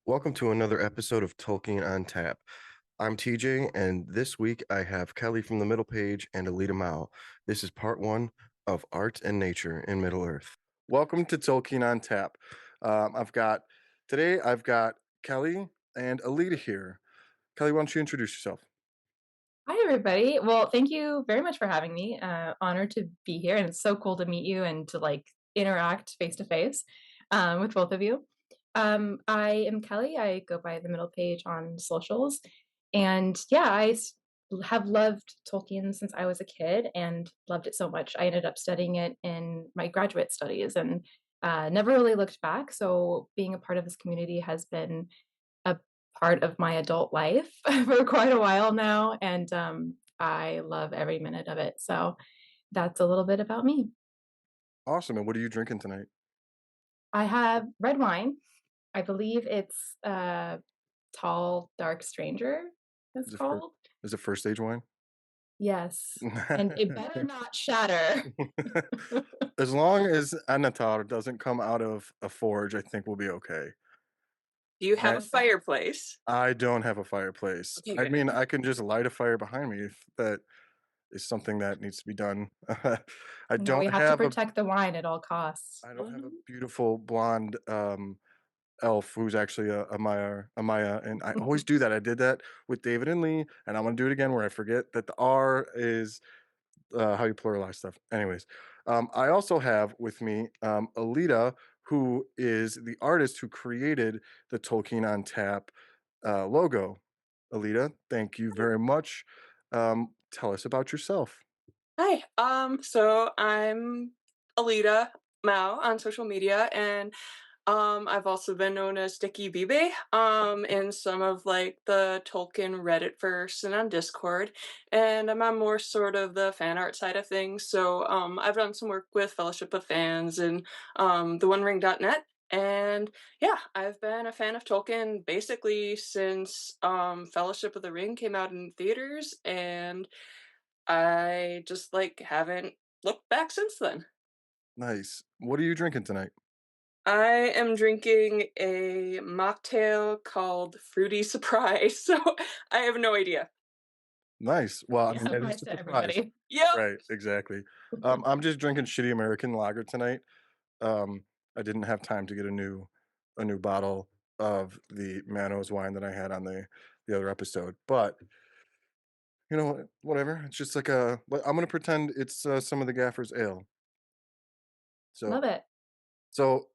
Welcome to another episode of Tolkien on Tap. I'm TJ, and this week I have Kelly from the Middle Page and Alida Mao. This is part one of Art and Nature in Middle Earth. Welcome to Tolkien on Tap. I've got Kelly and Alida here. Kelly, why don't you introduce yourself? Hi, everybody. Well, thank you very much for having me. Honored to be here, and it's so cool to meet you and to interact face to face with both of you. I am Kelly. I go by the middle page on socials, and yeah, have loved Tolkien since I was a kid and loved it so much. I ended up studying it in my graduate studies and never really looked back. So being a part of this community has been a part of my adult life for quite a while now, and I love every minute of it. So that's a little bit about me. Awesome. And what are you drinking tonight? I have red wine. I believe it's Tall Dark Stranger, it's Is it first, called. is it first stage wine? Yes. And it better not shatter. As long as Anatar doesn't come out of a forge, I think we'll be okay. Do you have a fireplace? I don't have a fireplace. Okay, I good. mean, I can just light a fire behind me if that is something that needs to be done. I No, we don't have to have a protect the wine at all costs. I don't have a Mhm. beautiful blonde elf who's actually a Maya, and I always do that. I did that with David and Lee, and I'm gonna do it again where I forget that the R is how you pluralize stuff. Anyways, I also have with me Alida, who is the artist who created the Tolkien on Tap logo. Alida, thank you very much. Tell us about yourself. Hi. So I'm Alida Mao on social media, and I've also been known as Sticky Bibe in some of like the Tolkien Reddit verse and on Discord. And I'm on more sort of the fan art side of things. So I've done some work with Fellowship of Fans and the OneRing.net. And yeah, I've been a fan of Tolkien basically since Fellowship of the Ring came out in theaters, and I just like haven't looked back since then. Nice. What are you drinking tonight? I am drinking a mocktail called Fruity Surprise, so I have no idea. Nice. Well, I mean, that is Surprise a to surprise. everybody. Yep. Right, exactly. I'm just drinking shitty American lager tonight. I didn't have time to get a new bottle of the Manos wine that I had on the other episode, but you know what? Whatever. It's just like but I'm gonna pretend it's some of the Gaffer's ale. So, Love it.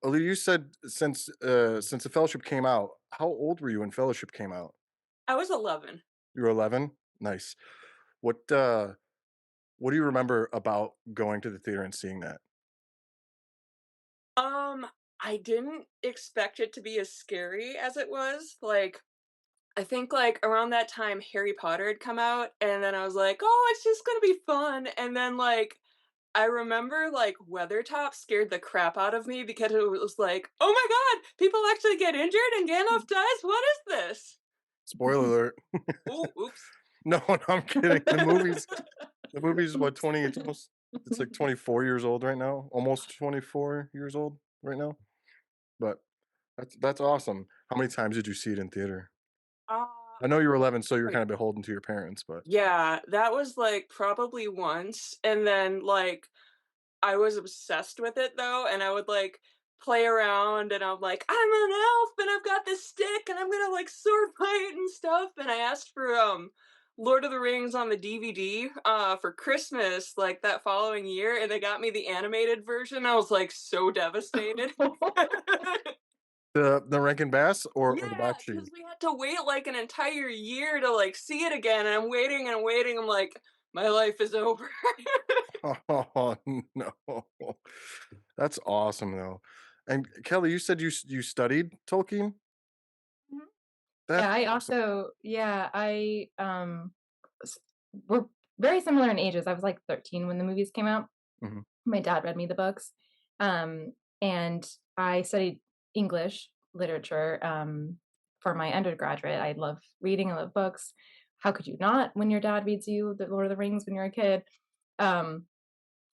Ali, you said since the Fellowship came out, how old were you when Fellowship came out? I was 11. You were 11. Nice. What do you remember about going to the theater and seeing that? Um, I didn't expect it to be as scary as it was. Like, I think like around that time Harry Potter had come out, and then I was like, "Oh, it's just gonna be fun." And then like I remember like Weathertop scared the crap out of me because it was like, "Oh my god, people actually get injured and Gandalf dies? What is this?" Spoiler alert. Oh, oops. No, no, I'm kidding. The movie's what 20, it's like 24 years old right now. Almost 24 years old right now. But that's awesome. How many times did you see it in theater? Uh, I know you were 11, so you're wait. kind of beholden to your parents, but Yeah, that was like probably once, and then like I was obsessed with it though, and I would like play around, and I'm like, I'm an elf, and I've got this stick, and I'm gonna like sword fight and stuff. And I asked for Lord of the Rings on the DVD for Christmas like that following year, and they got me the animated version. I was like so devastated. the Rankin Bass or the Yeah, Bakshi? because we had to wait like an entire year to like see it again, and I'm waiting and waiting. I'm like, my life is over. Oh no, that's awesome though. And Kelly, you said you studied Tolkien. Mhm. That's Yeah, I awesome. also yeah, s we're very similar in ages. I was, like, 13 when the movies came out. Mhm. My dad read me the books, and I studied English literature, for my undergraduate. I love reading, I love books. How could you not when your dad reads you The Lord of the Rings when you're a kid? Um,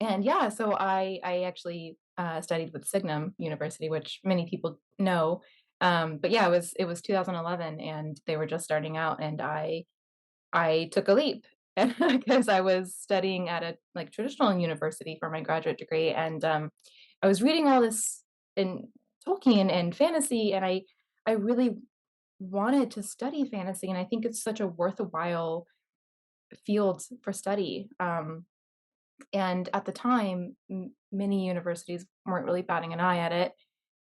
and yeah, so I actually, studied with Signum University, which many people know, But yeah, it was 2011, and they were just starting out, and I took a leap, and because I was studying at a like traditional university for my graduate degree, and I was reading all this in Tolkien and fantasy, and I really wanted to study fantasy, and I think it's such a worthwhile field for study. And at the time, many universities weren't really batting an eye at it.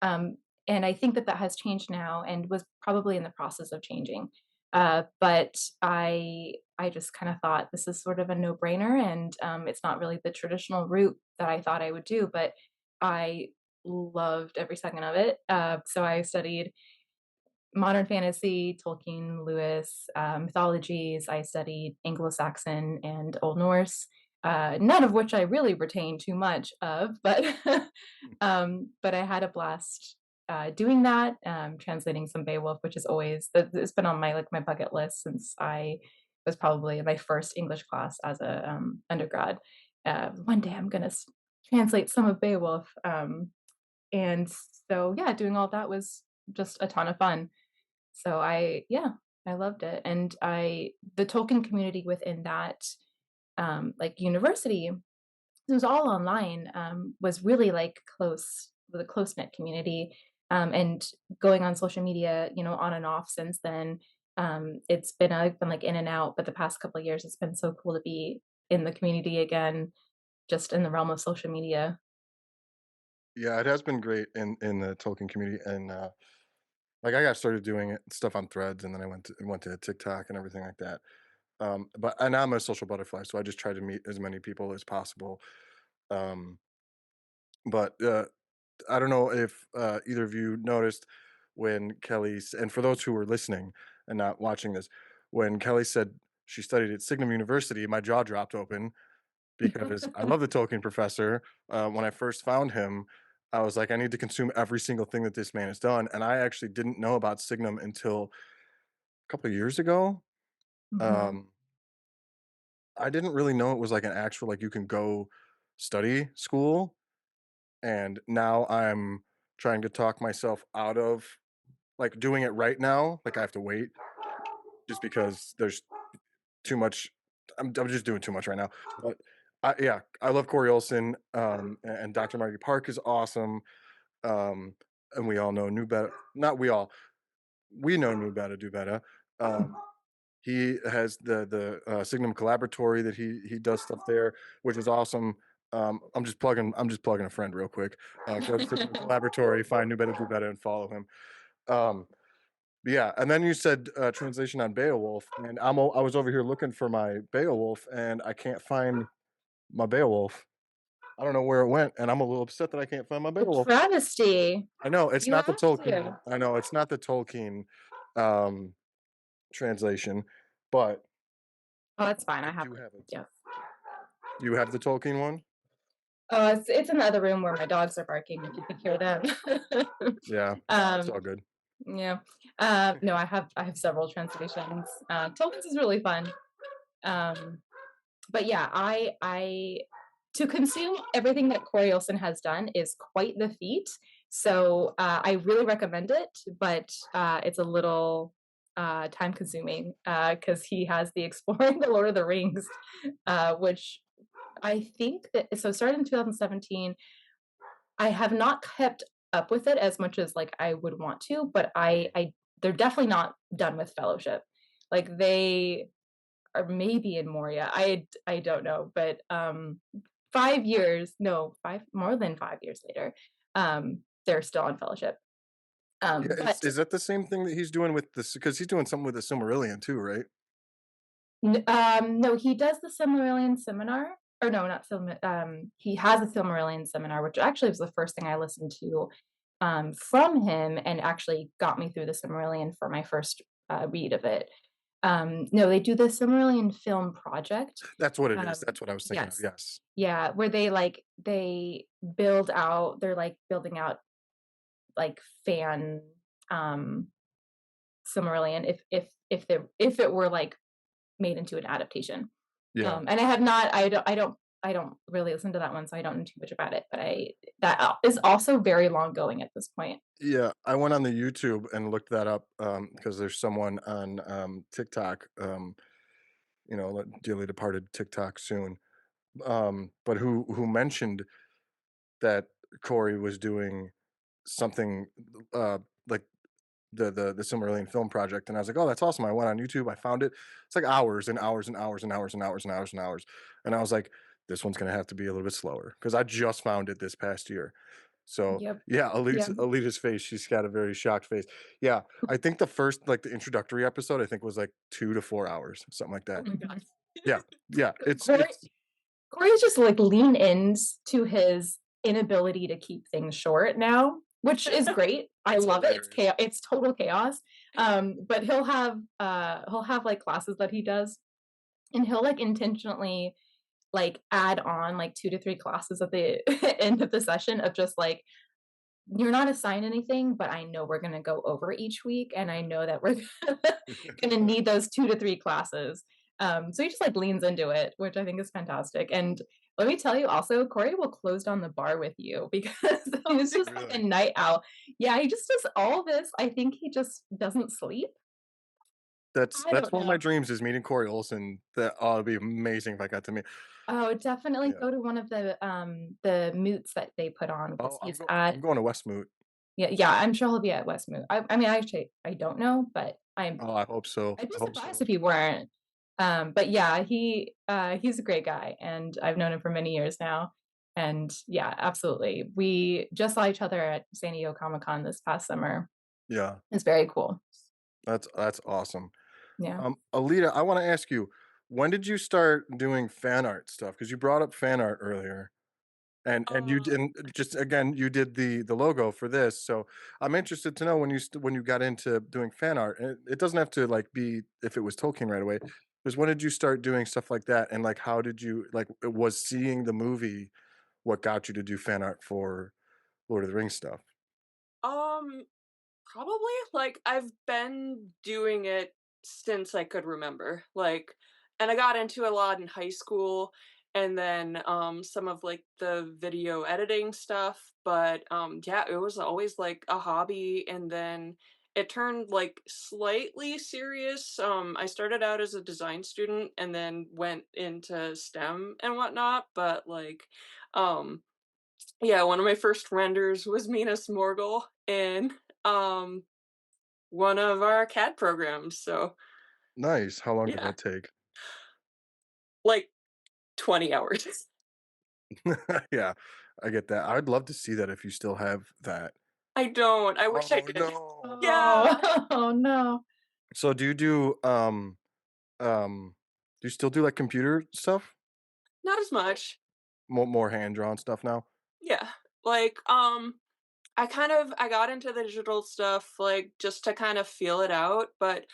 Um, and I think that that has changed now and was probably in the process of changing. But I just kind of thought this is sort of a no brainer, and it's not really the traditional route that I thought I would do. But I loved every second of it. So I studied modern fantasy, Tolkien, Lewis, mythologies. I studied Anglo-Saxon and Old Norse, none of which I really retain too much of, but but I had a blast doing that, translating some Beowulf, which is always it's been on my like my bucket list since I was probably in my first English class as a undergrad. One day I'm gonna translate some of Beowulf, and so yeah, doing all that was just a ton of fun. So yeah, I loved it, and I the Tolkien community within that, like, university, it was all online, was really, like, close with a close-knit community, and going on social media, on and off since then, I've been, like, in and out, but the past couple of years, it's been so cool to be in the community again, just in the realm of social media. Yeah, it has been great in the Tolkien community, and like I got started doing it stuff on Threads, and then I went to TikTok and everything like that. But and I'm a social butterfly, so I just try to meet as many people as possible. Um, but I don't know if either of you noticed when and for those who were listening and not watching this, when Kelly said she studied at Signum University, my jaw dropped open because I love the Tolkien professor. When I first found him, I was like, I need to consume every single thing that this man has done, and I actually didn't know about Signum until a couple of years ago. Mhm. Um, I didn't really know it was like an actual like you can go study school, and now I'm trying to talk myself out of like doing it right now. Like I have to wait just because there's too much. I'm just doing too much right now. But yeah, I love Corey Olson, and Dr. Margie Park is awesome. Um, and we all know New Better. Not we all. We know New Better do better. He has the Signum Collaboratory that he does stuff there, which is awesome. I'm just plugging a friend real quick. Go to Signum Collaboratory, find New Better Do Better, and follow him. Um, but yeah, and then you said translation on Beowulf, and I was over here looking for my Beowulf, and I can't find my Beowulf. I don't know where it went, and I'm a little upset that I can't find my A Beowulf. travesty. I know it's You not the have Tolkien. to. I know it's not the Tolkien um, translation, but Oh, that's fine, I I have do it. have it. Yeah. You have the Tolkien one? Oh, it's in the other room where my dogs are barking, if you can hear them. Yeah, it's Um, all good. yeah. No, I have several translations. Tolkien's is really fun. Um, but yeah, I to consume everything that Corey Olsen has done is quite the feat. So I really recommend it, but it's a little time consuming because he has the Exploring the Lord of the Rings, which I think that so it started in 2017. I have not kept up with it as much as, like, I would want to, but Mhm. I they're definitely not done with Fellowship. Like, they are maybe in Moria. I don't know, but, 5 years no, 5 more than 5 years later, they're still on Fellowship. Yeah, But is that the same thing that he's doing with this? Because he's doing something with the Silmarillion too, right? No, he does the Silmarillion seminar, or no, not he has a Silmarillion seminar, which actually was the first thing I listened to, from him and actually got me through the Silmarillion for my first, read of it. No, they do the Silmarillion film project. That's what it is. Um That's what I was thinking of. yes. Yes. Yeah, where they build out they're, like, building out, like, fan, um, Silmarillion if it were, like, made into an adaptation. Yeah. And I have not I don't I don't really listen to that one, so I don't know too much about it, but I that is also very long going at this point. Yeah, I went on the YouTube and looked that up, because there's someone on, TikTok, dearly departed TikTok soon, but who mentioned that Corey was doing something, uh, like the Silmarillion film project, and I was like, "Oh, that's awesome." I went on YouTube, I found it. It's like hours and hours and hours and hours and hours and hours and hours, and I was like, "This one's gonna have to be a little bit slower because I just found it this past year." So, Yep. yeah, Yeah. Alida's face, she's got a very shocked face. Yeah, I think the first like, the introductory episode, I think was, like, 2 to 4 hours, something like Oh that. my god. Yeah, yeah, Corey Corey's just like lean ins to his inability to keep things short now, which is great. I it's love it. It's hilarious. chaos. It's total chaos. But he'll have like classes that he does, and he'll like intentionally like add on like 2 to 3 classes at the end of the session of just like you're not assigned anything, but I know we're gonna go over each week, and I know that we're gonna need those 2 to 3 classes. So he just like leans into it, which I think is fantastic. And let me tell you also, Corey will close down the bar with you because he's just like a Really? night owl. Yeah, he just does all this. I think he just doesn't sleep. I That's don't one of my know. dreams is meeting Corey Olsen. That oh, it'd be amazing if I got to meet. Oh, definitely Yeah. go to one of the moots that they put on Oh, because he's at I'm going to Westmoot. yeah, yeah, I'm sure he'll be at Westmoot. I mean, actually, I don't know, but Oh, I hope so. I'd be I hope surprised so. if he weren't. But yeah, he's a great guy, and I've known him for many years now. And yeah, absolutely. We just saw each other at San Diego Comic Con this past summer. Yeah, It's very cool. that's awesome. Yeah. Alita, I wanna ask you, when did you start doing fan art stuff? Because you brought up fan art earlier, and you Um, didn't just again, you did the logo for this, so I'm interested to know when you got into doing fan art, and it doesn't have to, like, be if it was Tolkien right away, just when did you start doing stuff like that, and, like, how did you like, was seeing the movie what got you to do fan art for Lord of the Rings stuff? um, Probably, like, I've been doing it since I could remember, like and I got into it a lot in high school, and then, some of, like, the video editing stuff, but, yeah, it was always, like, a hobby, and then it turned, like, slightly serious, I started out as a design student and then went into STEM and whatnot, but, like, um yeah, one of my first renders was Minas Morgul in, um, one of our CAD programs, so, Nice, how long did yeah, that take? like, 20 hours. Yeah, I get that. I'd love to see that if you still have that. I don't, I wish I Oh, could. no. Yeah, Oh, oh no. So do you still do, like, computer stuff? not as much. More hand-drawn stuff now? Yeah, like, I got into the digital stuff, like, just to kind of feel it out, but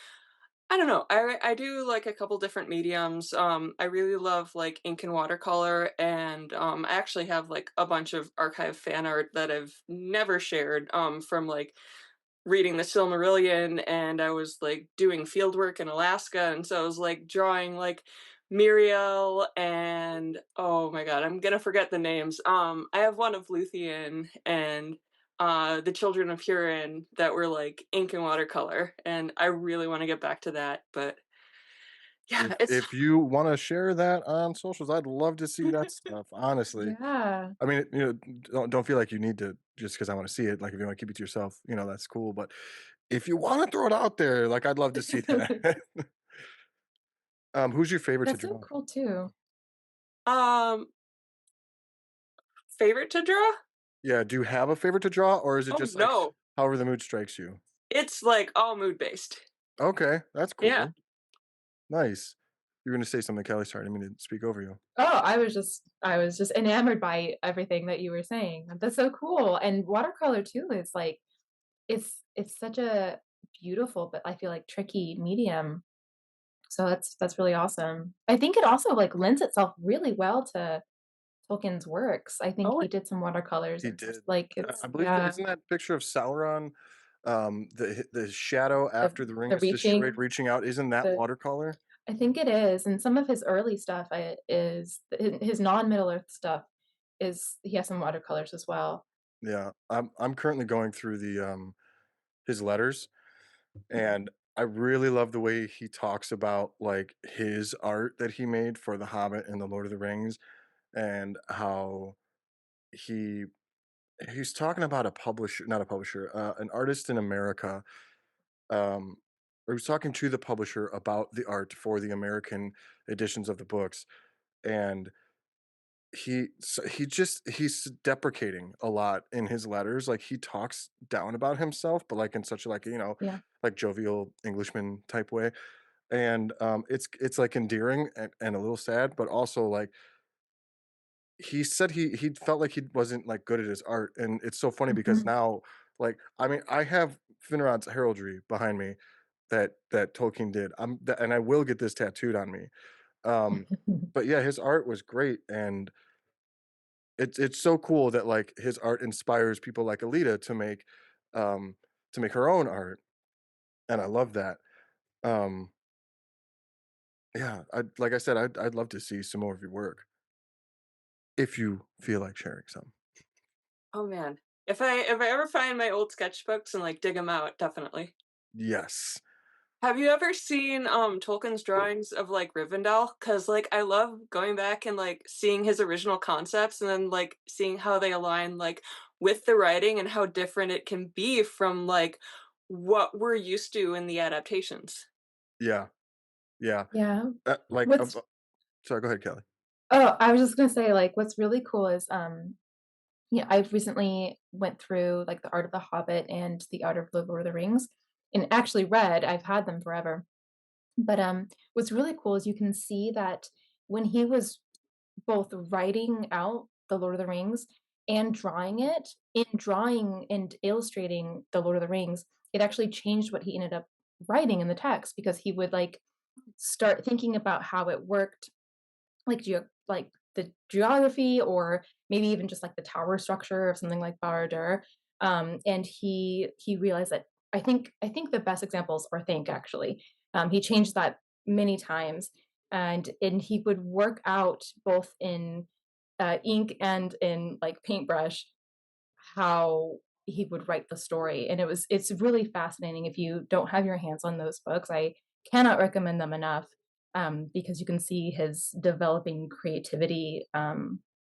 I don't know. I do like a couple different mediums. I really love like ink and watercolor, and I actually have like a bunch of archive fan art that I've never shared. From like reading the Silmarillion, and I was like doing field work in Alaska, and so I was like drawing like Muriel and oh my god, I'm gonna forget the names. I have one of Luthien and the Children of Hurin that were like ink and watercolor, and I really want to get back to that, but yeah, it's If you wanna share that on socials, I'd love to see that stuff, honestly. Yeah. I mean, don't feel like you need to just because I wanna see it, like, if you wanna keep it to yourself, that's cool, but if you wanna throw it out there, like, I'd love to see that. Who's your favorite to That's so draw? cool too. um favorite to draw. Yeah, do you have a favorite to draw, or is it Oh just, like, no, however the mood strikes you? it's like all mood based. Okay, that's Yeah. cool. Nice. You're gonna say something, Kelly, sorry, I didn't mean to speak over you. Oh, I was just enamored by everything that you were saying. That's so cool. And watercolor too is like it's such a beautiful but I feel like tricky medium. So that's really awesome. I think it also like lends itself really well to Tolkien's works. I think Oh, he did some watercolors He and just did. like I it's believe that yeah, isn't that picture of Sauron, the shadow the after the ring the is destroyed reaching reaching out, isn't that the watercolor? I think it is, and some of his early stuff is his non-Middle Earth stuff is he has some watercolors as well. Yeah, I'm currently going through his letters, and I really love the way he talks about, like, his art that he made for The Hobbit and The Lord of the Rings, and how he he's talking about a publisher, not a publisher, an artist in America, or he was talking to the publisher about the art for the American editions of the books, and he's deprecating a lot in his letters, like, he talks down about himself, but, like, in such, like, Yeah. like, jovial Englishman type way, and, it's, like, endearing and a little sad, but also, like, he said he felt like he wasn't, like, good at his art, and it's so funny because Mhm. now, like, I mean, I have Finrod's heraldry behind me that Tolkien did, and I will get this tattooed on me, but yeah, his art was great, and it's so cool that, like, his art inspires people like Alida to make her own art, and I love that. Um, yeah, like I said, I'd love to see some more of your work if you feel like sharing some. Oh man. If I ever find my old sketchbooks and like dig them out, definitely. Yes. Have you ever seen Tolkien's drawings of like Rivendell? Cause like I love going back and like seeing his original concepts and then like seeing how they align like with the writing and how different it can be from like what we're used to in the adaptations. Yeah, yeah. Yeah. Like, What's sorry, go ahead, Kelly. Oh, I was just gonna say, like, what's really cool is, yeah, I've recently went through, like, The Art of the Hobbit and The Art of the Lord of the Rings, and actually read I've had them forever. But, what's really cool is you can see that when he was both writing out The Lord of the Rings and drawing it, in drawing and illustrating The Lord of the Rings, it actually changed what he ended up writing in the text because he would, like, start thinking about how it worked like the geography or maybe even just like the tower structure of something like Barad-dûr. And he realized that I think the best examples are Think actually. He changed that many times, and he would work out both in ink and in like paintbrush how he would write the story, and it's really fascinating. If you don't have your hands on those books, I cannot recommend them enough, because you can see his developing creativity,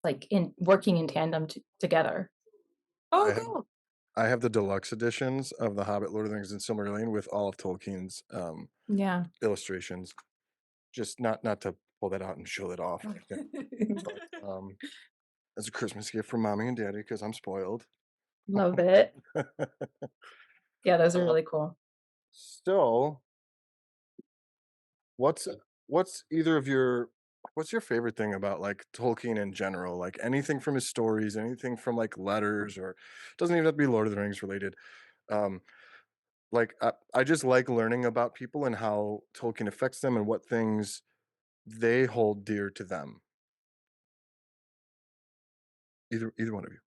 like, in working in tandem together. Oh, I have cool. I have the deluxe editions of The Hobbit, Lord of the Rings, and Silmarillion with all of Tolkien's, Yeah. illustrations. Just not to pull that out and show it off or anything, but, as a Christmas gift from mommy and daddy because 'cause I'm spoiled. Love it. Yeah, those are Uh, really cool. so, what's what's either of your what's your favorite thing about, like, Tolkien in general? Like, anything from his stories, anything from, like, letters, or doesn't even have to be Lord of the Rings related. Um, like, I just like learning about people and how Tolkien affects them and what things they hold dear to them. Either one of you.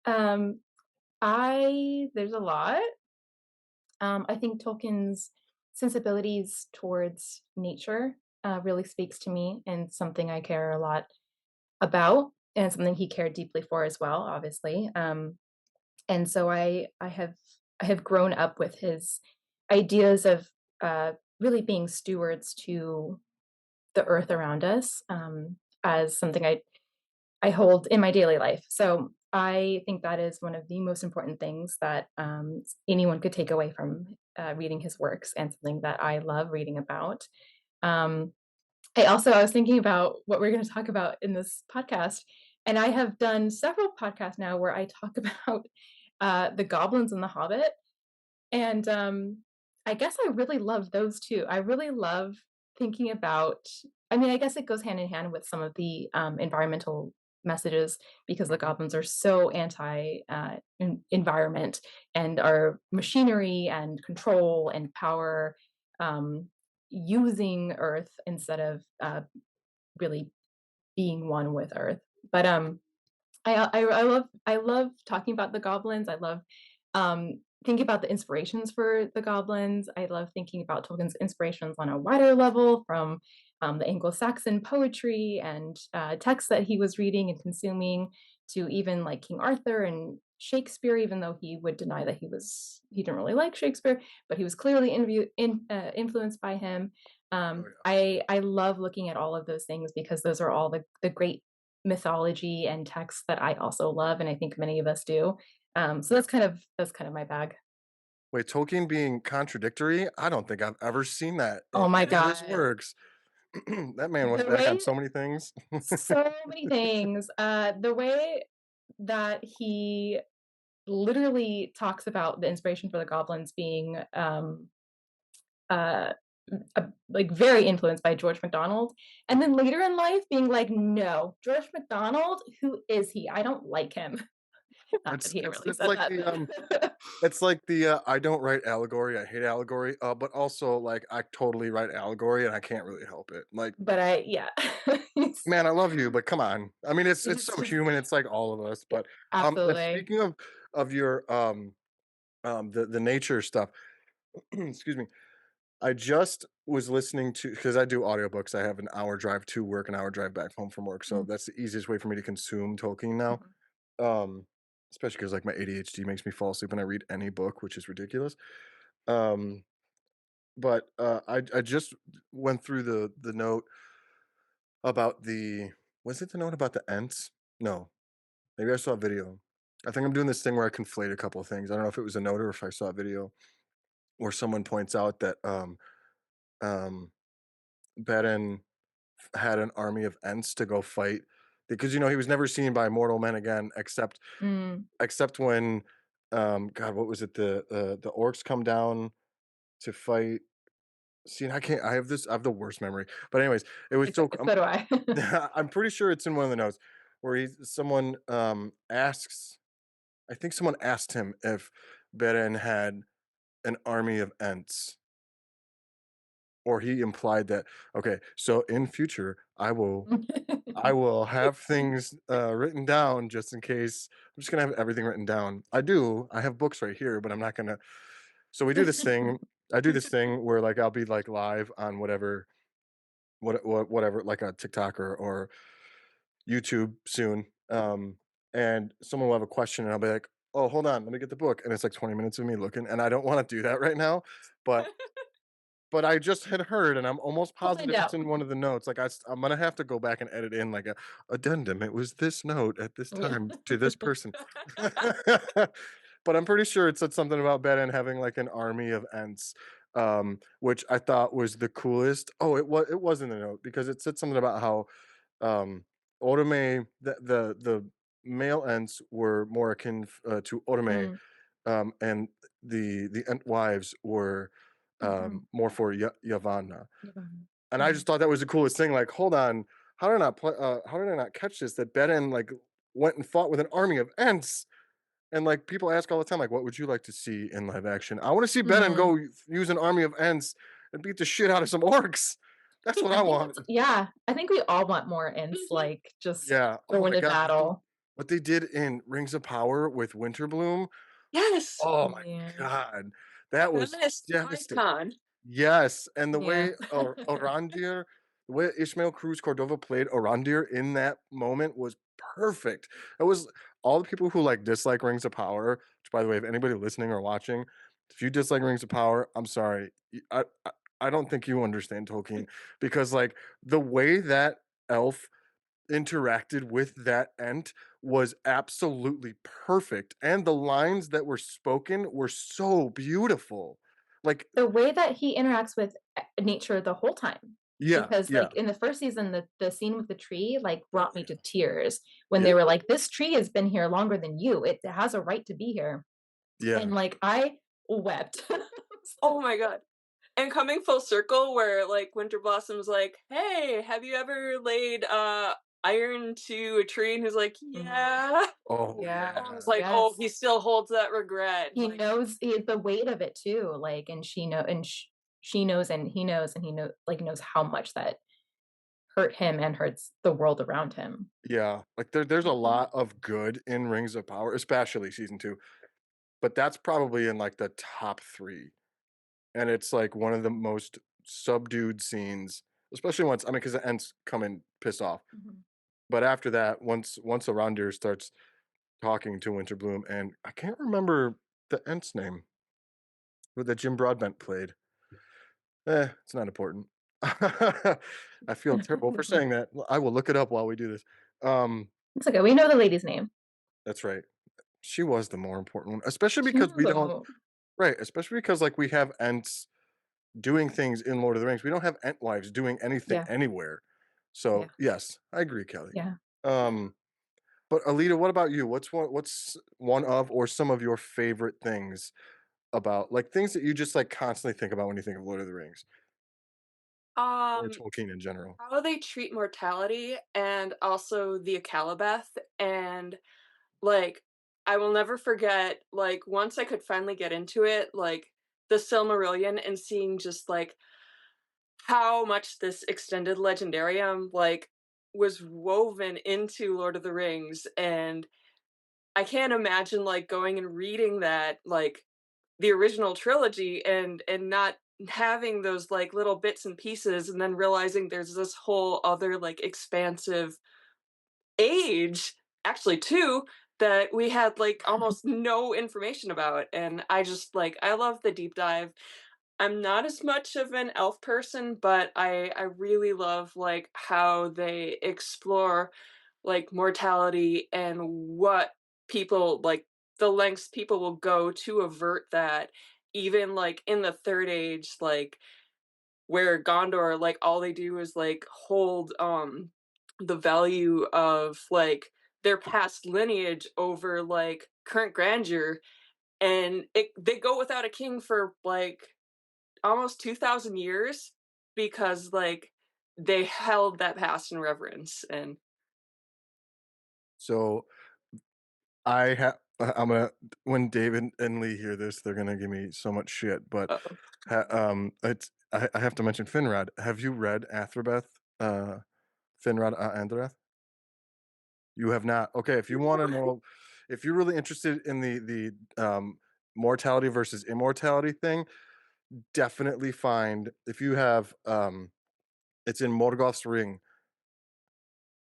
Um, I there's a lot. I think Tolkien's sensibilities towards nature, really speaks to me and something I care a lot about, and something he cared deeply for as well, obviously. And so I have grown up with his ideas of really being stewards to the earth around us, as something I hold in my daily life. So I think that is one of the most important things that anyone could take away from reading his works, and something that I love reading about. Um, I was thinking about what we're going to talk about in this podcast, and I have done several podcasts now where I talk about the goblins in The Hobbit, and, I guess I really love those too. I really love thinking about I mean, I guess it goes hand in hand with some of the, environmental messages because the goblins are so anti, environment and are machinery and control and power, um, using Earth instead of, really being one with Earth. But, I love talking about the goblins. I love, think about the inspirations for the goblins. I love thinking about Tolkien's inspirations on a wider level from the Anglo-Saxon poetry and texts that he was reading and consuming to even like King Arthur and Shakespeare, even though he would deny that he didn't really like Shakespeare, but he was clearly influenced by him. Oh yeah. I love looking at all of those things because those are all the great mythology and texts that I also love, and I think many of us do. So Yeah. that's kind of my bag. Wait, Tolkien being contradictory? I don't think I've ever seen that in Oh my any of his god. works. That man went The back on way so many things. so many things. The way that he literally talks about the inspiration for the goblins being uh like very influenced by George MacDonald, and then later in life being like, no, George MacDonald, who is he? I don't like him. Not that It's he it's really it's said like that, the but it's like the I don't write allegory, I hate allegory, but also like I totally write allegory and I can't really help it. Like, but I yeah, he's, man, I love you, but come on. I mean, it's he's so just human. It's like all of us. yeah, But absolutely. speaking of your the nature stuff, excuse me. I just was listening to because I do audiobooks. I have an hour drive to work, an hour drive back home from work. So Mhm, that's the easiest way for me to consume Tolkien now. mhm, Um, especially because like my ADHD makes me fall asleep when I read any book, which is ridiculous. Um, but I just went through the note about the was it the note about the Ents? No, maybe I saw a video. I think I'm doing this thing where I conflate a couple of things. I don't know if it was a note or if I saw a video where someone points out that um Beren had an army of Ents to go fight because he was never seen by mortal men again mm. except when God, what was it? The orcs come down to fight. See, and I have the worst memory. But anyways, it was so So do I. I'm pretty sure it's in one of the notes where someone asks I think someone asked him if Beren had an army of Ents, or he implied that, okay, so in future I will have things written down just in case. I'm just gonna have everything written down. I have books right here, but I'm not gonna. So we do this thing. I do this thing where like I'll be like live on whatever, like a TikTok or YouTube soon. And someone will have a question, and I'll be like, "Oh, hold on, let me get the book," and it's like 20 minutes of me looking, and I don't want to do that right now, but I just had heard, and I'm almost We'll find positive it's out. in one of the notes. Like I'm gonna have to go back and edit in like a addendum. It was this note at this Yeah. time to this person, but I'm pretty sure it said something about Ben having like an army of Ents, which I thought was the coolest. Oh, it was in the note because it said something about how Orome the male Ents were more akin to Orome, Mm, and the Ent wives were mhm. more for Yavanna. Yvonne. And I Mhm. just thought that was the coolest thing. Like, hold on, how did I not catch this? That Beren like went and fought with an army of Ents. And like people ask all the time, like, what would you like to see in live action? I want to see Beren Mhm. go use an army of Ents and beat the shit out of some orcs. That's what I I think want. that's yeah, I think we all want more Ents, Mhm. like, just Yeah. Oh go my into god. battle. What they did in Rings of Power with Winterbloom. Yes, Oh my Man. god. That was feminist devastating. icon. Yes, and the Yeah. way Orandir the way Ishmael Cruz Cordova played Orandir in that moment was perfect. It was all the people who, like, dislike Rings of Power, which, by the way, if anybody listening or watching, if you dislike Rings of Power, I'm sorry. I don't think you understand Tolkien because, like, the way that elf interacted with that Ent was absolutely perfect, and the lines that were spoken were so beautiful. Like, The way that he interacts with nature the whole time, yeah, because, yeah. like, in the first season, the scene with the tree, like, Oh, brought me to tears when yeah. they were like, "This tree has been here longer than you. It has a right to be here." Yeah. And, like, I wept. Oh my god. And coming full circle where, like, Winter Blossom's like, "Hey, have you ever laid, iron to a tree?" And he's like, Mhm. "Yeah." Oh, Yeah. I was yeah. like, "Oh, Yes. he still holds that regret." He Like, knows the weight of it too, like, and she knows and he knows how much that hurt him and hurts the world around him. Yeah. Like, there's a mhm. lot of good in Rings of Power, especially season 2, but that's probably in like the top 3. And it's like one of the most subdued scenes, especially once I mean, because the Ents come and piss off. Mhm. But after that, once Arondir starts talking to Winterbloom, and I can't remember the Ent's name that Jim Broadbent played. It's not important. I feel terrible for saying that. I will look it up while we do this. Um, It's okay. We know the lady's name. that's right. She was the more important one, especially She because was we the don't mo right, especially because like we have Ents doing things in Lord of the Rings. We don't have Entwives doing anything Yeah, anywhere. yeah, So yes, I agree, Kelly. yeah. Um, but Alita, what about you? What's one of or some of your favorite things about like things that you just like constantly think about when you think of Lord of the Rings or Um, Tolkien in general? how they treat mortality and also the Akallabêth, and, like, I will never forget, like, once I could finally get into it, like, the Silmarillion and seeing just, like, how much this extended legendarium, like, was woven into Lord of the Rings, and I can't imagine, like, going and reading that, like, the original trilogy and not having those, like, little bits and pieces and then realizing there's this whole other, like, expansive age, actually 2, that we had, like, almost no information about, and I just, like, I love the deep dive. I'm not as much of an elf person, but I really love, like, how they explore, like, mortality and what people like, the lengths people will go to avert that, even, like, in the Third Age, like, where Gondor, like, all they do is, like, hold, the value of, like, their past lineage over, like, current grandeur, and they go without a king for, like, almost 2,000 years because, like, they held that past in reverence, and So I'm gonna when David and Lee hear this, they're gonna give me so much shit. But uh-oh. I have to mention Finrod. Have you read Athrabeth? Finrod Andrath? You have not. Okay, if you want to know, if you're really interested in the mortality versus immortality thing, definitely find if you have it's in Morgoth's Ring.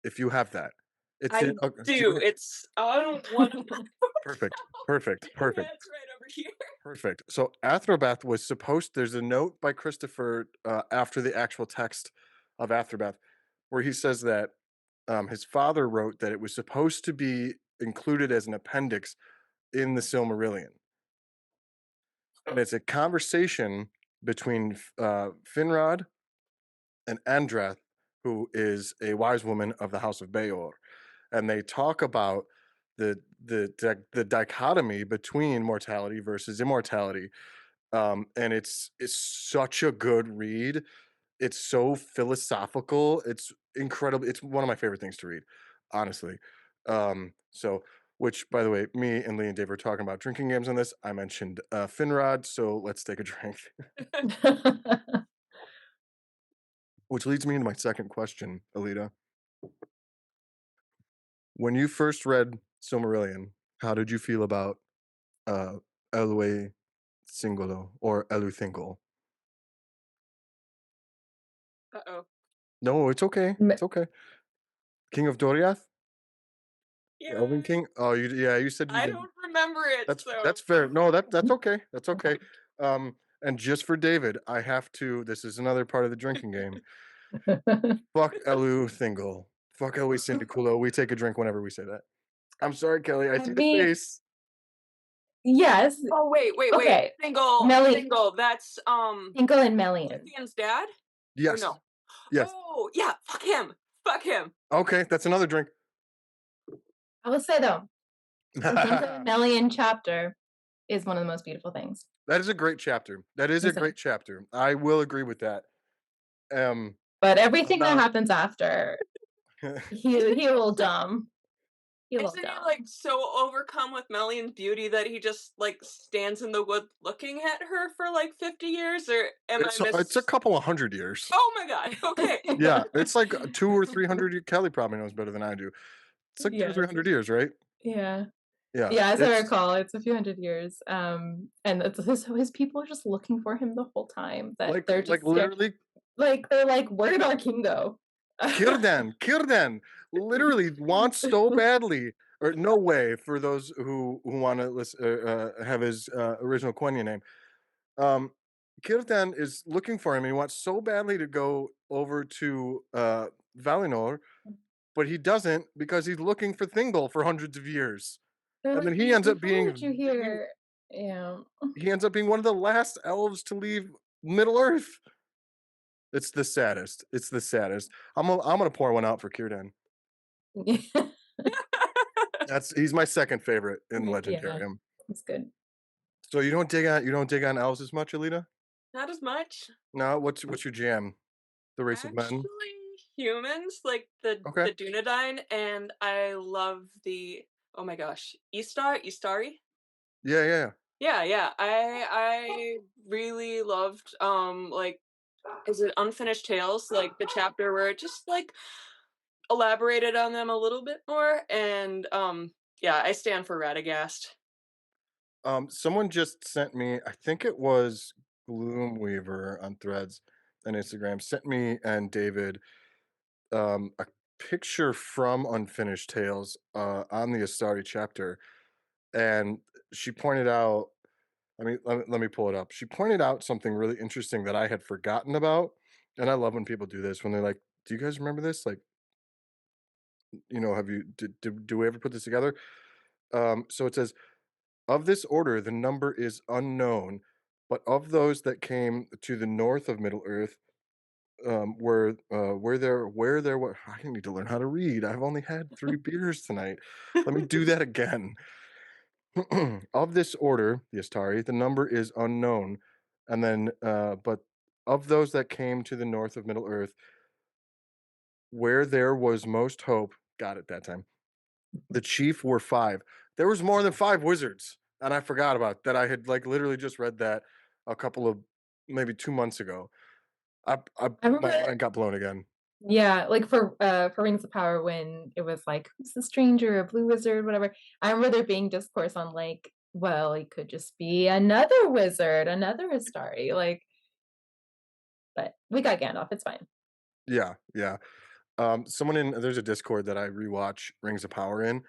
If you have that, it's I in. Okay, do do, you, it's on one of my perfect, bookshelves, perfect, and perfect. that's right over here. Perfect. So Athrobeth was supposed there's a note by Christopher after the actual text of Athrobeth where he says that his father wrote that it was supposed to be included as an appendix in the Silmarillion. And it's a conversation between Finrod and Andrath, who is a wise woman of the House of Beor. And they talk about the dichotomy between mortality versus immortality, and it's such a good read. It's so philosophical. It's incredible. It's one of my favorite things to read, honestly. So, which by the way, me and Lee and Dave were talking about drinking games on this. I mentioned Finrod, so let's take a drink. Which leads me into my second question, Alita. When you first read Silmarillion, how did you feel about uh, Elwë Singolo or Eluthingle? Uh-oh. No, it's okay. M It's okay. King of Doriath? Elven Yeah, King? Oh, you said you I didn't. don't remember it, so That's fair. No, that's okay. That's okay. And just for David, I have to. This is another part of the drinking game. Fuck Elu Thingle. Fuck Elwie Syndiculo. We take a drink whenever we say that. I'm sorry, Kelly. I I see the mean, face. yes. Oh, wait, Okay. Single Melly Single, that's, Tinkle and Melian. Luthien dad? Or Yes. no? Yes. Oh, yeah, fuck him. Okay, that's another drink. I will say though, the Tinkle and That Melian chapter is one of the most beautiful things. is a great chapter. That is a Just saying. great chapter. I will agree with that. Um, But I'm everything that not. happens after, Isn't he he will like dumb. He will isn't he, like, dumb. so overcome with Melian's beauty that he just, like, stands in the wood looking at her for, like, 50 years, or am I It's a miss couple of 100 years. Oh my god, okay. Yeah, it's like 2 or 300. Kelly probably knows better than I do. It's like 2 or Yes. 300 years, right? Yeah. Yeah, Yeah, as I it's recall, it's a few hundred years, and so his people are just looking for him the whole time, that they're like just scared literally they're like, "Where did our king go?" Círdan literally wants so badly, or no way for those who want to listen, have his original Quenya name. Um, Círdan is looking for him. He wants so badly to go over to Valinor, but he doesn't because he's looking for Thingol for hundreds of years, They're and like, then "We followed you here." Yeah. he ends up being one of the last elves to leave Middle Earth. It's the saddest. It's the saddest. I'm gonna pour one out for Círdan. That's he's my second favorite in Yeah, Legendarium. it's good. So you don't dig on elves as much, Alita? Not as much. No, what's your jam? The race of men? Actually, humans, like Okay. the Dunedain, and I love the oh my gosh, Istari? Yeah, yeah, yeah. Yeah, yeah. I really loved like is it Unfinished Tales? Like the chapter where it just like elaborated on them a little bit more and yeah, I stand for Radagast. Someone just sent me, I think it was Gloomweaver on Threads and Instagram, sent me and David a picture from Unfinished Tales on the Astari chapter, and she pointed out. I mean, let me pull it up. She pointed out something really interesting that I had forgotten about, and I love when people do this when they're like, "Do you guys remember this?" Like, have you do we ever put this together? So it says, "Of this order, the number is unknown, but of those that came to the north of Middle Earth, where there were I need to learn how to read. I've only had 3 beers tonight. Let me do that again. Of this order, the Astari, the number is unknown, and then but of those that came to the north of Middle Earth, where there was most hope, got it that time. The chief were 5. There was more than 5 wizards, and I forgot about that. I had like literally just read that a couple of maybe 2 months ago. I I my remember mind got blown again. yeah, like for Rings of Power when it was like, "Who's the stranger? A blue wizard?" Whatever. I remember there being discourse on like, well, it could just be another wizard, another Astari, like, but we got Gandalf, it's fine. Yeah, yeah. Someone in there's a Discord that I rewatch Rings of Power in,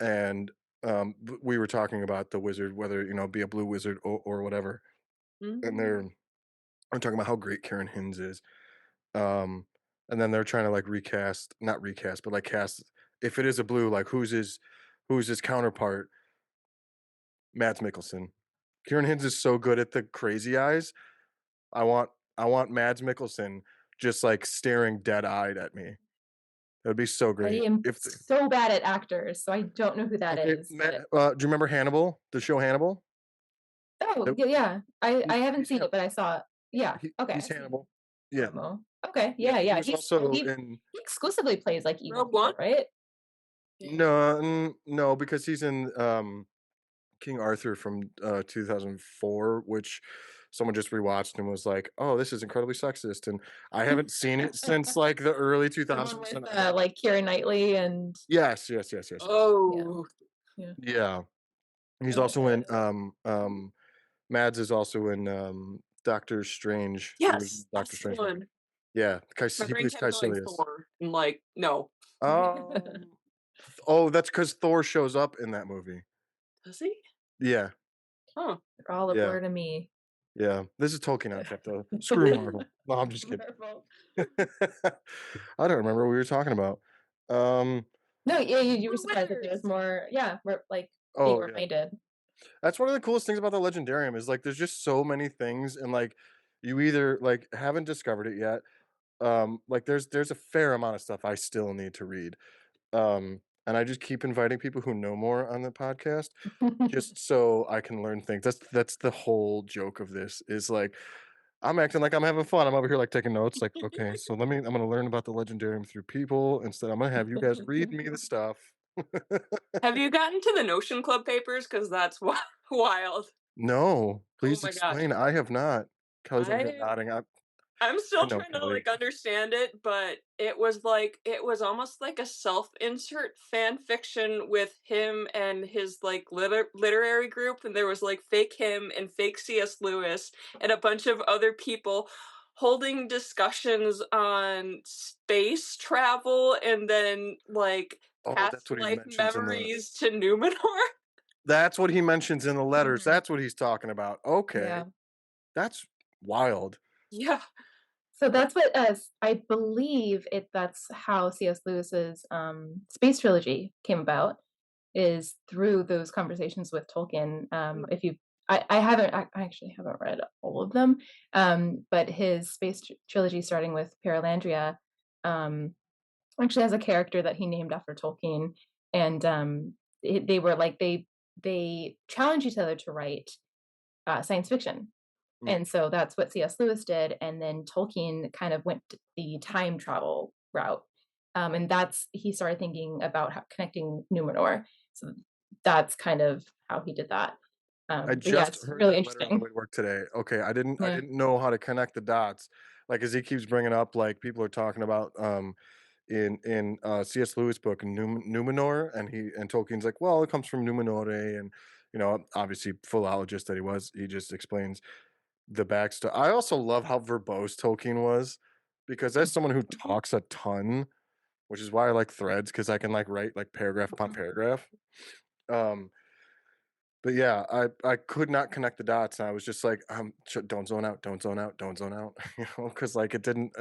and we were talking about the wizard, whether be a blue wizard or whatever, and Mm. I'm talking about how great Karen Hinz is. Um, and then they're trying to like recast, not recast, but like cast if it is a blue, like who's his counterpart? Mads Mikkelsen. Kieran Hinz is so good at the crazy eyes. I want I want Mads Mikkelsen just like staring dead eyed at me. That'd be so I great. am If the, so bad at actors, so I don't know who that okay, is, but do you remember Hannibal? The show Hannibal? oh, It- yeah, yeah. I haven't he's seen it, but I saw it. Yeah, okay, I he's see Hannibal. Yeah, promo. Okay, yeah. yeah, He yeah. was also in He exclusively plays like evil Rogue One? people, right? Yeah. no no because he's in King Arthur from 2004, which someone just rewatched and was like, "Oh, this is incredibly sexist," and I haven't seen it since like the early The one 2000s. with, And I have like, Keira Knightley and yes, yes, yes, yes, yes. yeah, Oh. yeah. Yeah, he's Oh, also in Mads is also in Doctor Strange. He was in Yes, Doctor that's the Strange. one. Yeah, he Remembering plays him knowing Caecilius. Thor and like, no. Um, oh, that's because Thor shows up in that movie. Does he? Yeah, Huh. They're all a yeah, blur to me. yeah. This is Tolkien on tap though. Screw Marvel. No, I'm just kidding. Marvel. I don't remember what we were talking about. Um, No, yeah, you were Blue surprised that there's wizards. more yeah, more, like, being oh yeah, reminded. that's one of the coolest things about the Legendarium is like there's just so many things, and like you either like haven't discovered it yet. Like there's a fair amount of stuff I still need to read. And I just keep inviting people who know more on the podcast just so I can learn things. That's the whole joke of this is like I'm acting like I'm having fun. I'm over here like taking notes. Like, okay, so I'm gonna learn about the Legendarium through people. Instead, I'm gonna have you guys read me the stuff. Have you gotten to the Notion Club papers? Because that's wild. No, Oh please my gosh. explain. I have not. Kelly's over here I nodding. I'm I still know, trying to, Kelly. like, understand it, but it was almost like a self-insert fan fiction with him and his, like, literary group, and there was, like, fake him and fake C.S. Lewis and a bunch of other people holding discussions on space travel and then, like, Oh, past that's what he life mentions in the memories to Numenor. that's what he mentions in the letters, Mhm. that's what he's talking about. Okay, Yeah. that's wild. Yeah. So That that's what, I believe that's how C.S. Lewis's, space trilogy came about, is through those conversations with Tolkien. If you I actually haven't read all of them, but his space trilogy starting with Paralandria, um, actually has a character that he named after Tolkien, and, they were like they challenge each other to write, science fiction. mm. And so that's what C.S. Lewis did, and then Tolkien kind of went the time travel route, and that's he started thinking about connecting Numenor. So that's kind of how he did that. I But yeah, just it's heard really that letter on the interesting. way to work today. Okay, I Yeah. didn't know how to connect the dots. Like, as he keeps bringing up, like, people are talking about, C.S. Lewis book Numenor, and he and Tolkien's like, "Well, it comes from Numenore," and, obviously, philologist that he was, he just explains the backstory. I also love how verbose Tolkien was, because as someone who talks a ton, which is why I like Threads, because I can, like, write, like, paragraph upon paragraph. Um, but yeah, I could not connect the dots, and I was just like, don't zone out, don't zone out, don't zone out," because like it didn't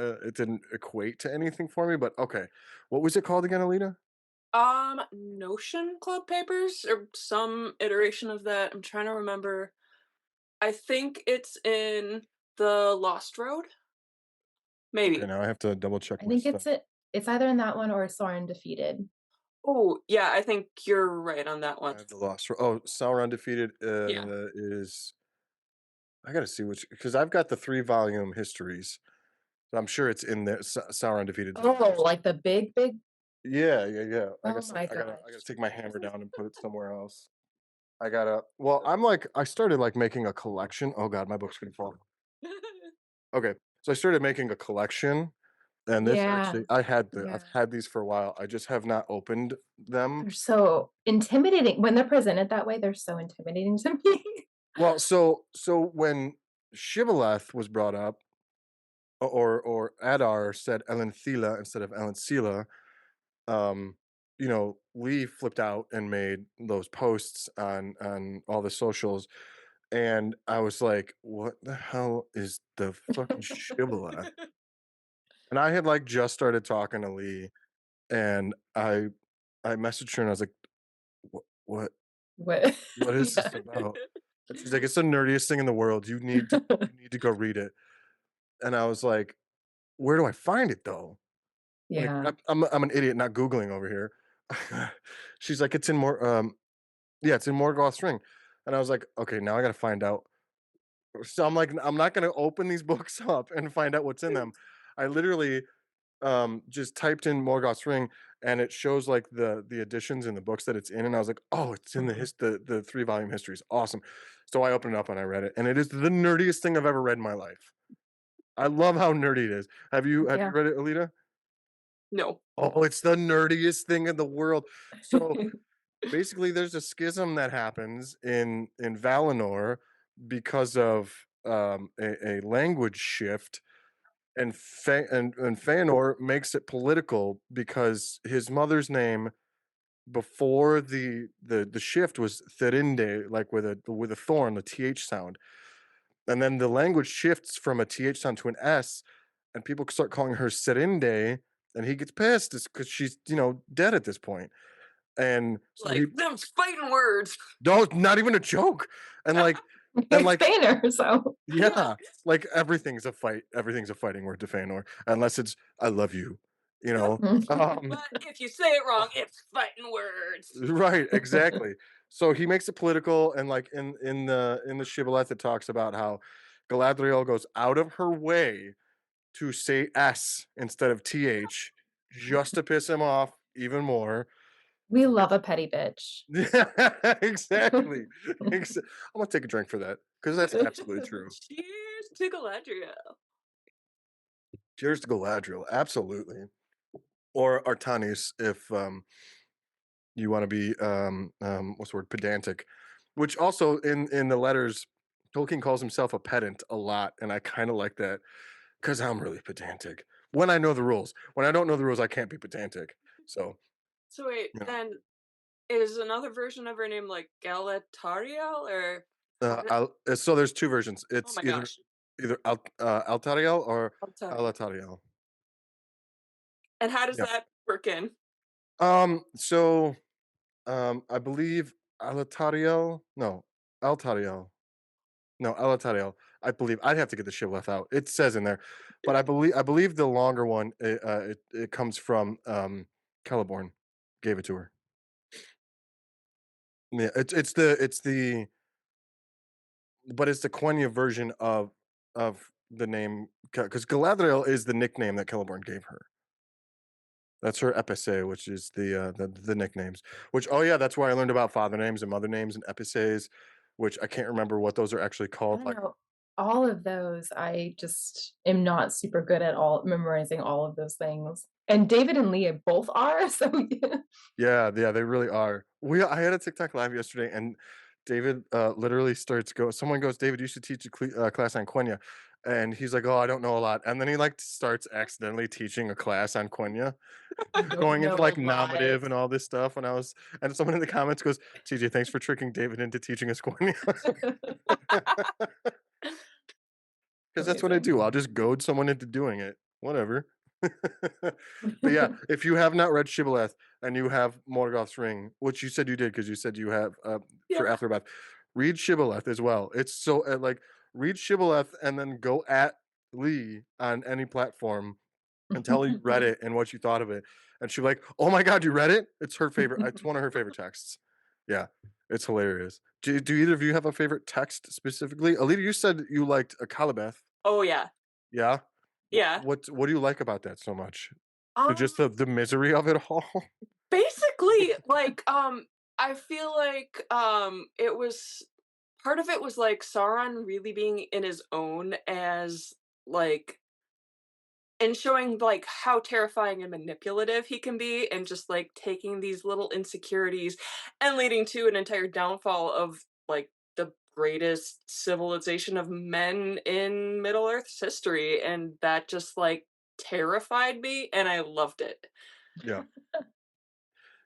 equate to anything for me. But okay, what was it called again, Alita? Notion club papers or some iteration of that. I'm trying to remember. I think it's in The Lost Road? Okay, Maybe. now I have to double check I my think stuff. it's either in that one or Soren Defeated. Oh, yeah, I think you're right on that I one. have the lost. Oh, Sauron defeated Yeah. is. I gotta see which, because I've got the 3 volume histories. So I'm sure it's in there. Sauron defeated is in there. Oh, like the big, big. Yeah, yeah, yeah. I Oh guess my I gotta gosh. take my hammer down and put it somewhere else. Well, I started like making a collection. Oh god, my book's gonna fall. Okay. So I started making a collection, and this Yeah, actually I've yeah. had these for a while. I just have not opened them. They're so intimidating. When they're presented that way, they're so intimidating to me. Well, so when Shibboleth was brought up, or Adar said Elenthila instead of Elencila, um, Lee flipped out and made those posts on all the socials, and I was like, "What the hell is the fucking Shibboleth?" And I had, like, just started talking to Lee, and I messaged her and I was like, What What what is this yeah. about?" And she's like, "It's the nerdiest thing in the world. You need to go read it." And I was like, "Where do I find it though?" Like, Yeah. I'm an idiot not Googling over here. She's like, "It's in yeah, it's in Morgoth's Ring." And I was like, "Okay, now I gotta find out." So I'm like, I'm not gonna open these books up and find out what's in them. I literally just typed in Morgoth's Ring, and it shows like the editions and the books that it's in, and I was like, "Oh, it's in Mhm. the 3 volume histories. Awesome." So I opened it up and I read it, and it is the nerdiest thing I've ever read in my life. I love how nerdy it is. Have you Yeah. read it, Alita? No. Oh, it's the nerdiest thing in the world. So basically, there's a schism that happens in Valinor because of a language shift, and Feanor makes it political because his mother's name before the shift was Therinde, like with a thorn, the th sound, and then the language shifts from a th sound to an s, and people start calling her Serinde, and he gets pissed because she's dead at this point, and so he Like, them's fighting words. no, not even a joke, and like and It's like Banner, so Yeah. yeah, like everything's a fight. Everything's a fighting word to Feanor, unless it's "I love you," you know. But if you say it wrong, it's fighting words. Right, exactly. So he makes it political, and like in the shibboleth, it talks about how Galadriel goes out of her way to say "s" instead of "th" just to piss him off even more. we love a petty bitch. Yeah, exactly. I'm gonna take a drink for that because that's absolutely true. Cheers to Galadriel. Cheers to Galadriel, absolutely. Or Artanis if, you wanna be, what's the word, pedantic, which also in the letters, Tolkien calls himself a pedant a lot, and I kinda like that because 'cause I'm really pedantic when I know the rules. When I don't know the rules, I can't be pedantic. So, So wait, you know, then is another version of her name like Galatariel or how did so there's 2 versions. oh It's my either gosh. Altariel or Altariel. Alatariel. And how does Yeah. that work in? So, I believe Alatariel no, Altariel. No, Alatariel. I believe I'd have to get the shibboleth out. It says in there, but I believe the longer one, it comes from, Celeborn gave it to her. Yeah, it's the but it's the Quenya version of the name because Galadriel is the nickname that Celeborn gave her. That's her episse, which is the nicknames. Which oh yeah, that's where I learned about father names and mother names and epices, which I can't remember what those are actually I called. don't Like know. All of those, I just am not super good at all memorizing all of those things. And David and Leah both are, so yeah. yeah, yeah, they really are. I had a TikTok live yesterday, and David literally starts go. Someone goes, David, you should teach a class on Quenya, and he's like, oh, I don't know a lot, and then he like starts accidentally teaching a class on Quenya, You don't going into know a like lot. nominative and all this stuff. And someone in the comments goes, TJ, thanks for tricking David into teaching us Quenya. Because that's what I Amazing. do. I'll just goad someone into doing it. Whatever. But yeah, if you have not read Shibboleth and you have Morgoth's Ring, which you said you did because you said you have for Yeah. Aftermath, read Shibboleth as well. It's so like read Shibboleth and then go at Lee on any platform and tell her you read it and what you thought of it. And she'll be like, "Oh my god, you read it?" It's her favorite. It's one of her favorite texts. Yeah, it's hilarious. Do either of you have a favorite text specifically? Alita, you said you liked Akallabêth. Oh yeah. Yeah. Yeah. What do you like about that so much? Um Just the misery of it all? basically like I feel like it was part of it was like Sauron really being in his own as like and showing like how terrifying and manipulative he can be and just like taking these little insecurities and leading to an entire downfall of like the greatest civilization of men in Middle Earth's history and that just like terrified me and I loved it. Yeah.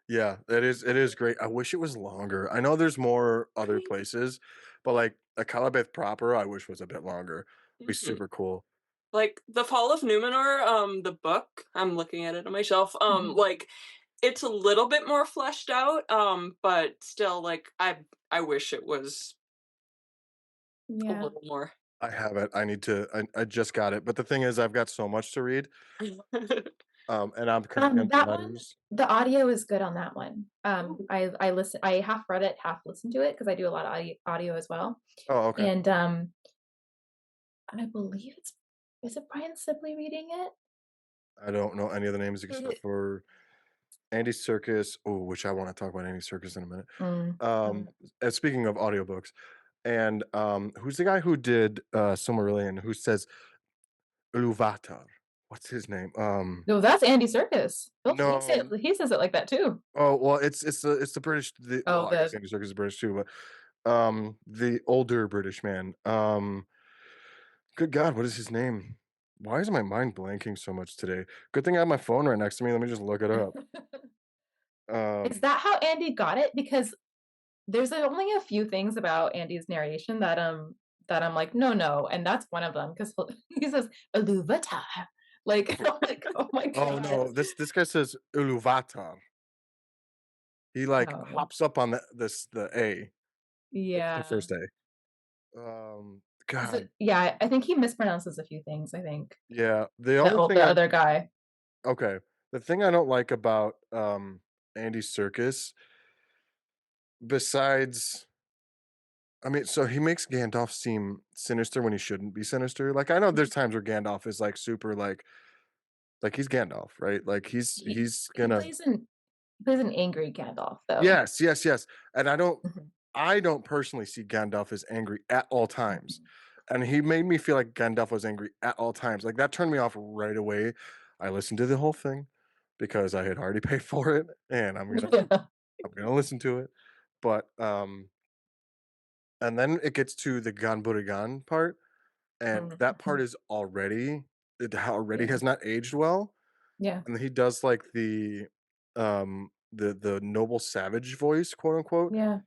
Yeah, it is great. I wish it was longer. I know there's more other places, but, like, Akallabêth proper, I wish was a bit longer. Be Mhm. super cool. Like The Fall of Numenor, the book, I'm looking at it on my shelf. Like it's a little bit more fleshed out, but still like I wish it was a Yeah. little more. I have it. I just got it, but the thing is I've got so much to read, and I'm currently on the That one, letters. the audio is good on that one. I half read it, half listened to it because I do a lot of audio as well. Oh, okay. And I believe it's is it Brian Sibley reading it? I don't know any of the names except for Andy Serkis. Oh, which I wanna talk about Andy Serkis in a minute. Mm, Um, and speaking of audiobooks, and, who's the guy who did, Silmarillion who says Iluvatar? What's his name? no, that's Andy Serkis. No. He says it like that too. Oh, well, it's the British Oh, well, I guess the Andy Serkis is British too, but, the older British man, good God, what is his name? Why is my mind blanking so much today? Good thing I have my phone right next to me, let me just look it up. Is Um, that how Andy got it? Because there's only a few things about Andy's narration that I'm like, "No, no," and that's one of them 'cause he says, "Aluvata." Like, I'm like, "Oh my oh, god." no, this guy says Iluvatar. He, like, Oh, hops up on the A, the yeah. first A. God, Yeah, I think he mispronounces a few things, I think. yeah, the only thing The I other guy. okay, the thing I don't like about, Andy Serkis, besides I mean, so he makes Gandalf seem sinister when he shouldn't be sinister, like, I know there's times where Gandalf is, like, super, like, he's Gandalf, right? Like, he's He gonna plays an angry Gandalf, though. yes, yes, yes, and Mhm, I don't personally see Gandalf as angry at all times. mhm. and he made me feel like Gandalf was angry at all times. Like that turned me off right away. I listened to the whole thing because I had already paid for it, and Yeah. I'm gonna listen to it. But and then it gets to the Ganburigan part, and that part Mhm. is already Yeah. has not aged well. Yeah. And he does like the noble savage voice, quote unquote. Yeah.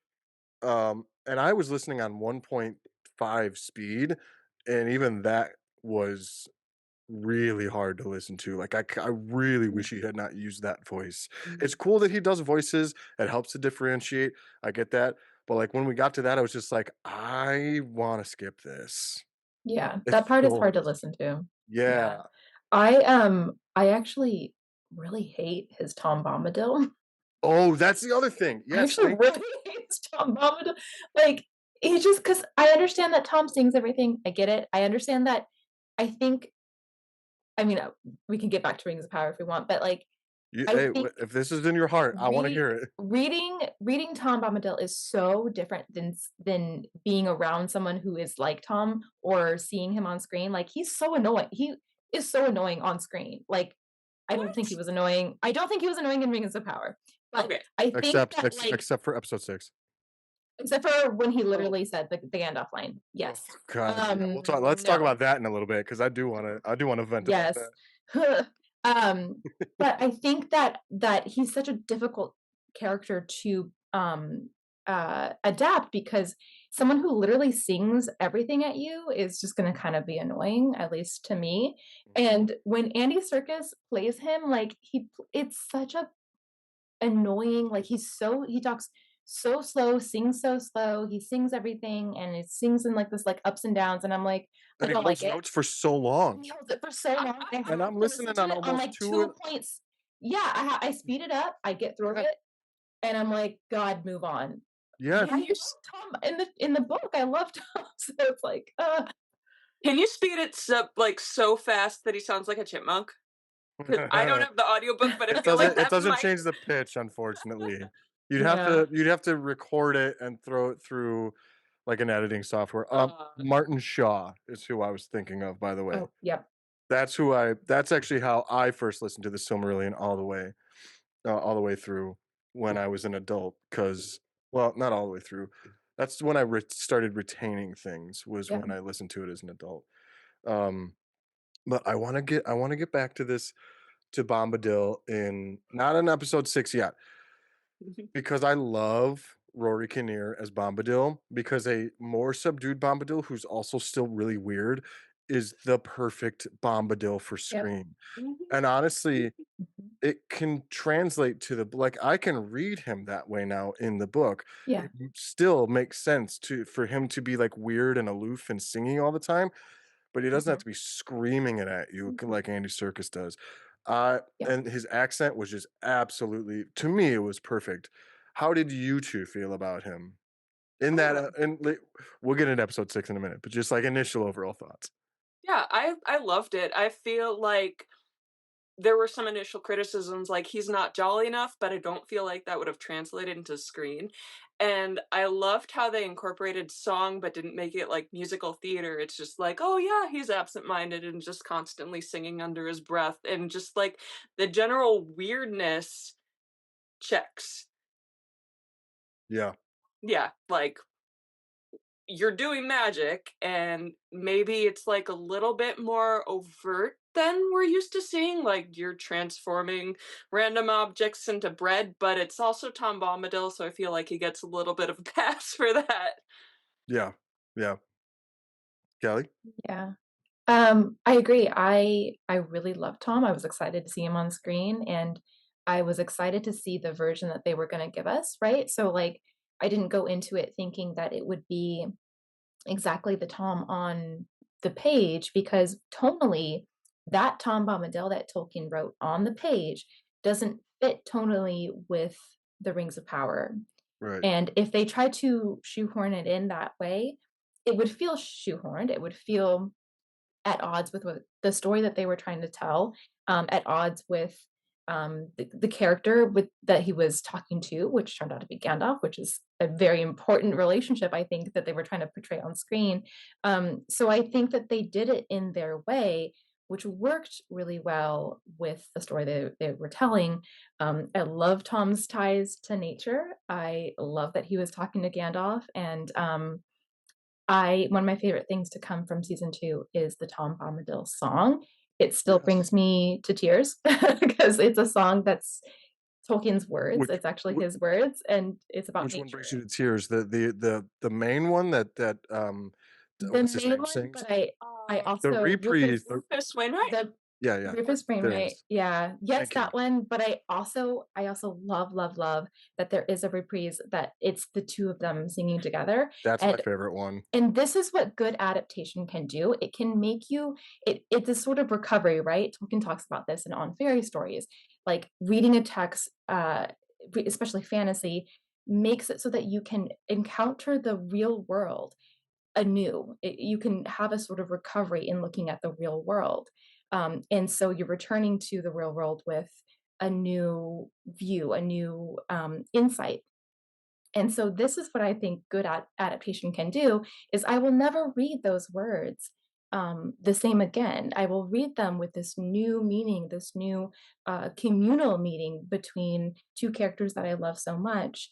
And I was listening on 1.5 speed, and even that was really hard to listen to. Like I really Yeah. wish he had not used that voice. It's cool that he does voices. It helps to differentiate. I get that. But like when we got to that, I was just like, I want to skip this. Yeah, It's that part is hard to short. listen to. Yeah. Yeah. I actually really hate his Tom Bombadil. Oh, that's the other thing. I Yes, actually thank really hate his Tom Bombadil. Like, he just because I understand that Tom sings everything, I get it. I understand that. I think I mean, we can get back to Rings of Power if we want, but, like, you. I Hey, think if this is in your heart, I want to Read hear it. reading Tom Bombadil is so different than being around someone who is like Tom or seeing him on screen, like, he's so annoying. He is so annoying on screen, like, What? I don't think he was annoying in Rings of Power, but Okay. I think that, like Except for episode 6. except for when he Oh, literally said the Gandalf line, Oh yes. god, yeah, let's talk No. about that in a little bit because I do wanna vent about Yes. that. Um, but I think that he's such a difficult character to, adapt because someone who literally sings everything at you is just gonna kinda be annoying, at least to me, Mhm. and when Andy Serkis plays him, like, it's such a annoying, like, he talks so slow, sings so slow, he sings everything, and it sings in, like, this, like, ups and downs, and I'm like, "I And he don't like holds it." notes for so long, He holds it for so long, I and have I'm to listen listening to on it on, almost like, 2 and 2 points. Yeah, I speed it up, I get through yeah, it, and I'm like, "God, move on." yes. But I can you love Tom in the book, I love Tom, so it's like, can you speed it like so fast that he sounds like a chipmunk? Because I don't have the audiobook, but I feel like It that doesn't might. change the pitch, unfortunately. Yeah. You'd have to record it and throw it through, like, an editing software. Uh, Martin Shaw is who I was thinking of, by the way. Oh, yep, That's actually how I first listened to the Silmarillion all the way through when I was an adult. Because well, not all the way through. That's when I started retaining things was yep, when I listened to it as an adult. Um, but I wanna get back to this to Bombadil in not in episode 6 yet, because I love Rory Kinnear as Bombadil, because a more subdued Bombadil who's also still really weird is the perfect Bombadil for yep, screen. And honestly, mhm, it can translate to the like, I can read him that way now in the book. yeah, It still makes sense to for him to be, like, weird and aloof and singing all the time, but he doesn't have mhm, to be screaming it at you like Andy Serkis does. yeah. And his accent was just absolutely to me, it was perfect. How did you 2 feel about him? In that, oh, and we'll get into episode 6 in a minute, but just, like, initial overall thoughts. yeah, I loved it. I feel like there were some initial criticisms, like, he's not jolly enough, but I don't feel like that would have translated into screen, and I loved how they incorporated song, but didn't make it like musical theater. It's just like, "Oh, yeah, he's absent-minded and just constantly singing under his breath," and just, like, the general weirdness checks. Yeah. Yeah, like, you're doing magic, and maybe it's, like, a little bit more overt than we're used to seeing, like, you're transforming random objects into bread, but it's also Tom Bombadil, so I feel like he gets a little bit of a pass for that. Yeah. Yeah. Kelly? Yeah. I agree. I really love Tom. I was excited to see him on screen, and I was excited to see the version that they were gonna give us, right? So, like, I didn't go into it thinking that it would be exactly the Tom on the page because tonally, that Tom Bombadil that Tolkien wrote on the page doesn't fit tonally with the Rings of Power. Right. And if they tried to shoehorn it in that way, it would feel shoehorned. It would feel at odds with what the story that they were trying to tell, at odds with the character that he was talking to, which turned out to be Gandalf, which is a very important relationship, I think, that they were trying to portray on screen. So I think that they did it in their way, which worked really well with the story they were telling. I love Tom's ties to nature. I love that he was talking to Gandalf, and I one of my favorite things to come from season 2 is the Tom Bombadil song. It still Yes. brings me to tears because it's a song that's Tolkien's words. Which It's actually wh his words, and it's about which one brings nature. you to tears? The main one The what's his main name one, sings? but I The also reprise, Rufus Wainwright? the yeah, yeah, Rufus there Wainwright, is. yeah. Yes, Thank you. that one, but I also love, love, love that there is a reprise that it's the 2 of them singing together, That's my and favorite one. this is what good adaptation can do. It can make you it's a sort of recovery, right? Tolkien talks about this in On Fairy Stories. Like reading a text, especially fantasy, makes it so that you can encounter the real world anew. You can have a sort of recovery in looking at the real world. And so you're returning to the real world with a new view, a new insight. And so this is what I think good adaptation can do is I will never read those words the same again. I will read them with this new meaning, this new communal meaning between two characters that I love so much,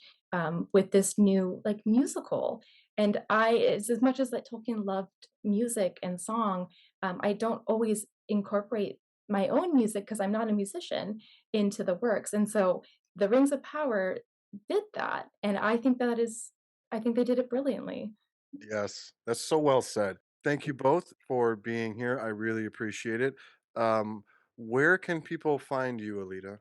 with this new like musical. And as much as that Tolkien loved music and song, I don't always incorporate my own music because I'm not a musician into the works. And so the Rings of Power did that, and I think they did it brilliantly. Yes, that's so well said. Thank you both for being here. I really appreciate it. Um, where can people find you, Alida,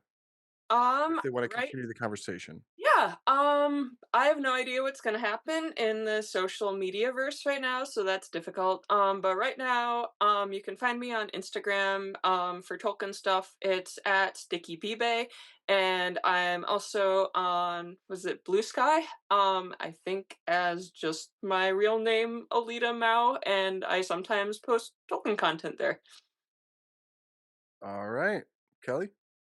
if they wanna Right. continue the conversation? Yeah, I have no idea what's gonna happen in the social media verse right now, so that's difficult. But right now, you can find me on Instagram, for Tolkien stuff. It's at Sticky Bay, and I'm also on, was it Blue Sky? I think as just my real name, Alida Mao, and I sometimes post Tolkien content there. Alright. Kelly,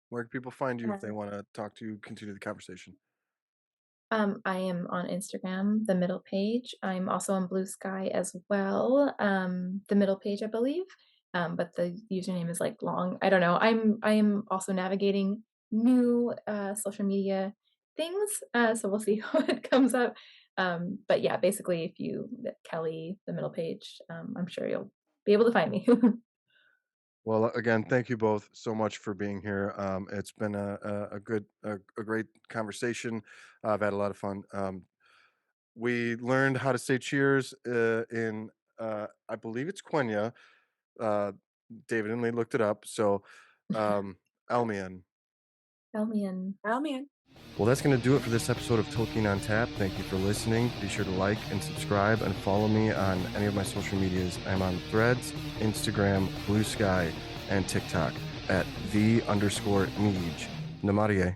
where can people find you if they Uh, wanna talk to you, continue the conversation? I am on Instagram, the middle page. I'm also on Blue Sky as well, the middle page, I believe. But the username is like long. I don't know. I am also navigating new social media things, so we'll see what comes up. But yeah, basically, if you Kelly, the middle page, I'm sure you'll be able to find me. Well, again, thank you both so much for being here. It's been a great conversation. I've had a lot of fun. We learned how to say cheers in, I believe it's Quenya. Uh, David and Lee looked it up. So, um, Elmian. Elmian. Oh man. Well, that's going to do it for this episode of Tolkien on Tap. Thank you for listening. Be sure to like and subscribe and follow me on any of my social medias. I'm on Threads, Instagram, Blue Sky, and TikTok at _Neej. Namarie.